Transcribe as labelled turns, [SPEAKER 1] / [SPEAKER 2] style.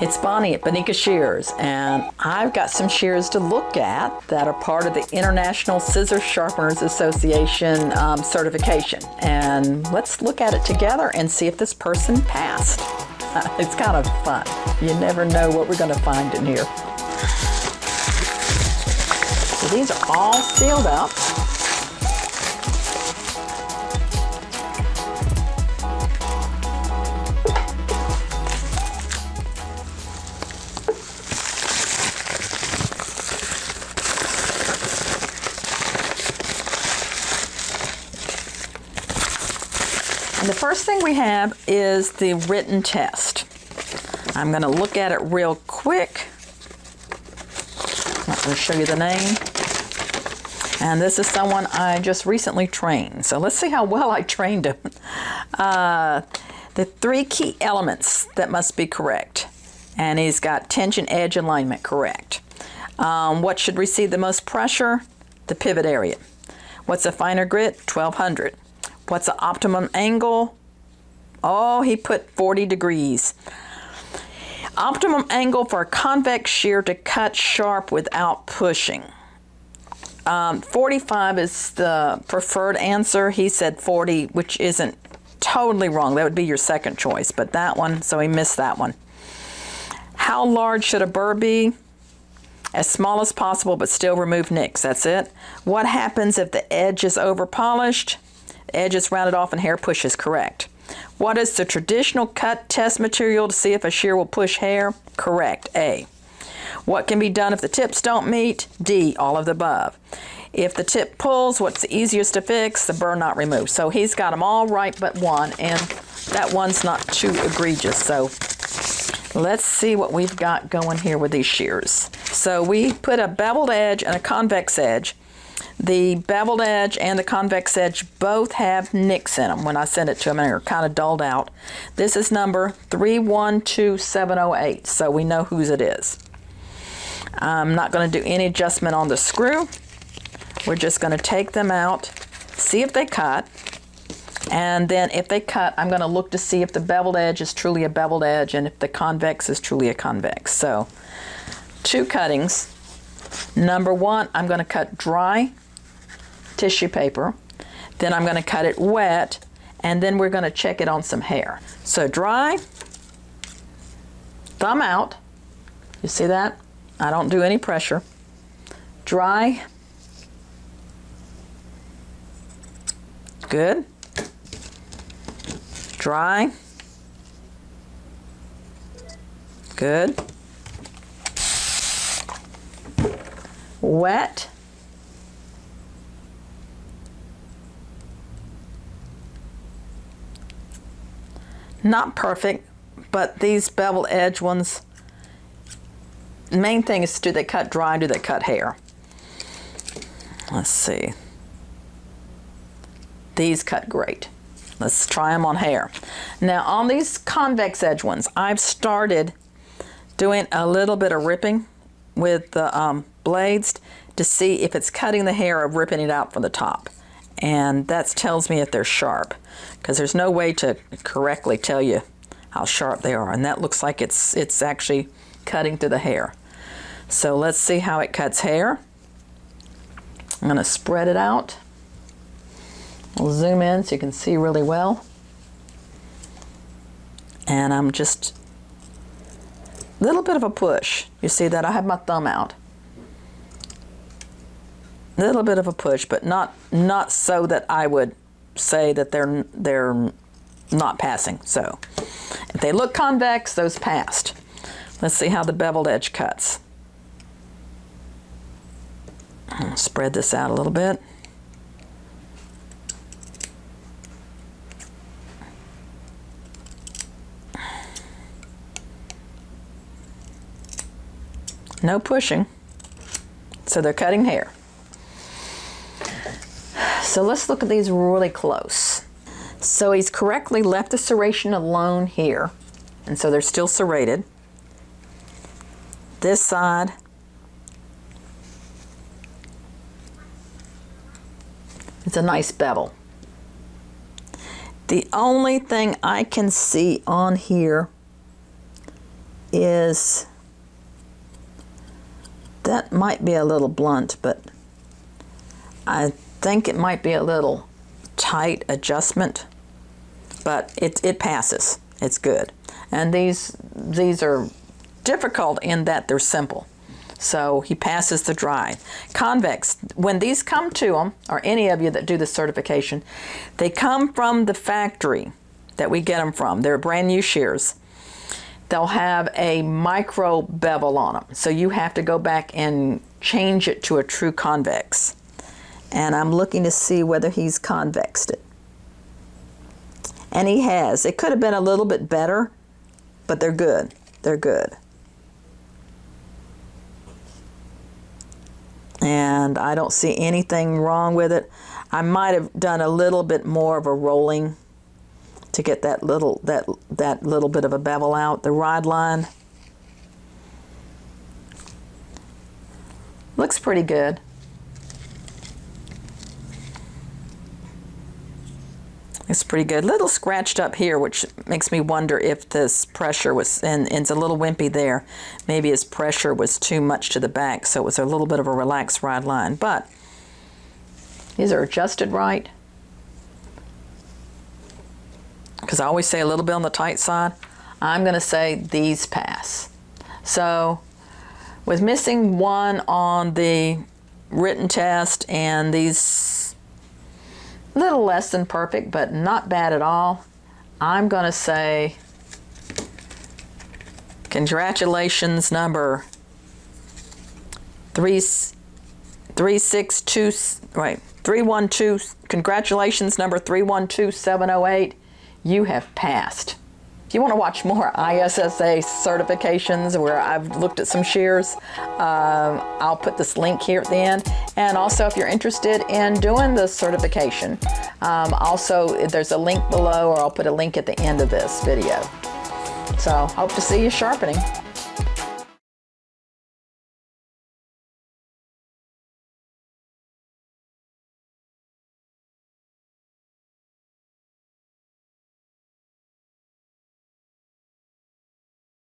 [SPEAKER 1] It's Bonnie at Bonika Shears, and I've got some shears to look at that are part of the International Scissor Sharpeners Association certification. And let's look at it together and see if this person passed. It's kind of fun. You never know what we're going to find in here. So these are all sealed up. And the first thing we have is the written test. I'm going to look at it real quick. I'm going to show you the name. And this is someone I just recently trained. So let's see how well I trained him. The 3 key elements that must be correct. And he's got tension, edge, alignment correct. What should receive the most pressure? The pivot area. What's a finer grit? 1200. What's the optimum angle? Oh, he put 40 degrees. Optimum angle for a convex shear to cut sharp without pushing. 45 is the preferred answer. He said 40, which isn't totally wrong. That would be your second choice, but that one, so he missed that one. How large should a burr be? As small as possible, but still remove nicks. That's it. What happens if the edge is over polished? Edge is rounded off and hair push is correct. What is the traditional cut test material to see if a shear will push hair? Correct, A. What can be done if the tips don't meet? D, all of the above. If the tip pulls, what's the easiest to fix? The burr not removed. So he's got them all right but one, and that one's not too egregious. So let's see what we've got going here with these shears. So we put a beveled edge and a convex edge. The beveled edge and the convex edge both have nicks in them when I sent it to them, and they're kind of dulled out. This is number 312708, so we know whose it is. I'm not going to do any adjustment on the screw. We're just going to take them out, see if they cut, and then if they cut, I'm going to look to see if the beveled edge is truly a beveled edge and if the convex is truly a convex. So 2 cuttings. Number 1, I'm going to cut dry tissue paper, then I'm going to cut it wet, and then we're going to check it on some hair. So dry, thumb out, you see that? I don't do any pressure. Dry, good, dry, good, wet, not perfect, but these bevel edge ones, the main thing is, do they cut dry, do they cut hair? Let's see. These cut great. Let's try them on hair. Now on these convex edge ones, I've started doing a little bit of ripping with the blades to see if it's cutting the hair or ripping it out from the top. And that tells me if they're sharp, because there's no way to correctly tell you how sharp they are. And that looks like it's actually cutting through the hair. So let's see how it cuts hair. I'm going to spread it out. I'll zoom in so you can see really well. And I'm just a little bit of a push. You see that I have my thumb out. A little bit of a push, but not so that I would say that they're not passing. So if they look convex, those passed. Let's see how the beveled edge cuts. I'll spread this out a little bit. No pushing, so they're cutting hair. So let's look at these really close. So he's correctly left the serration alone here, and so they're still serrated. This side, it's a nice bevel. The only thing I can see on here is, that might be a little blunt, but I think it might be a little tight adjustment, but it passes. It's good. And these are difficult in that they're simple. So he passes the dry. Convex, when these come to them, or any of you that do the certification, they come from the factory that we get them from. They're brand new shears. They'll have a micro bevel on them. So you have to go back and change it to a true convex. And I'm looking to see whether he's convexed it. And he has. It could have been a little bit better, but they're good. They're good. And I don't see anything wrong with it. I might have done a little bit more of a rolling to get that little bit of a bevel out. The rod line looks pretty good. It's pretty good. Little scratched up here, which makes me wonder if this pressure was, and it's a little wimpy there. Maybe his pressure was too much to the back, so it was a little bit of a relaxed rod line. But these are adjusted right. Because I always say a little bit on the tight side. I'm going to say these pass. So with missing one on the written test and these little less than perfect, but not bad at all, I'm going to say congratulations number 312, congratulations number 312708. You have passed. If you want to watch more ISSA certifications where I've looked at some shears, I'll put this link here at the end. And also, if you're interested in doing the certification, also there's a link below, or I'll put a link at the end of this video. So, hope to see you sharpening.